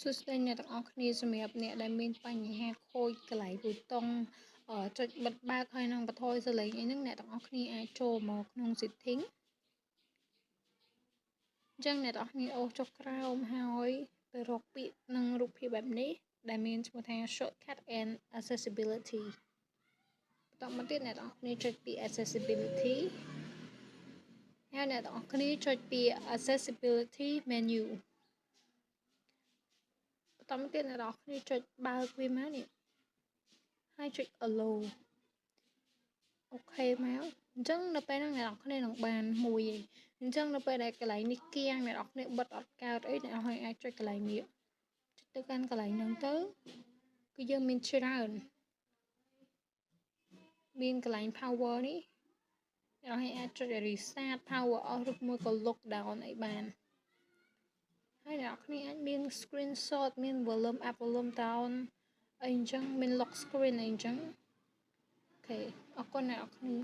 សួស្តីអ្នកទាំងអស់គ្នាសម្រាប់អ្នកដែលមានបញ្ហាខូចកន្លែងប៊ូតុងចុចបិទបើកហើយនឹងបន្ថយសលេងអីហ្នឹងអ្នកទាំងអស់គ្នាអាចចូលមកក្នុង setting អញ្ចឹងអ្នកទាំងអស់គ្នាអូសចុះក្រោមហើយទៅរកពាក្យនឹងរូបភាពបែបនេះដែលមានឈ្មោះថា shortcut and accessibility បន្តមកទៀតអ្នកទាំងអស់គ្នាចុចពាក្យ accessibility ហើយអ្នកទាំងអស់គ្នាចុចពាក្យ accessibility menu បន្តមកទៀតអ្នកទាំងអស់គ្នាចុចបើកវាមកនេះហើយចុច allow អូខេមកអញ្ចឹងនៅពេលហ្នឹងអ្នកនរគ្នានឹងបានមួយឯងអញ្ចឹងនៅពេលដែលកន្លែងនេះគៀងអ្នកនរគ្នាបិទអត់កើតអីអ្នកនរគ្នាអាចចុចកន្លែងនេះចុចទៅកាន់កន្លែងហ្នឹងទៅគឺយើងមានច្រើនមានកន្លែង power នេះអ្នកនរគ្នាអាចចុច restart power off ឬមួយក៏ lock down អីបានហើយអ្នកនរគ្នាអាចមាន screenshot មាន volume up volume down អីអញ្ចឹងមាន lock screen អីអញ្ចឹងអូខេអរគុណអ្នកនរគ្នា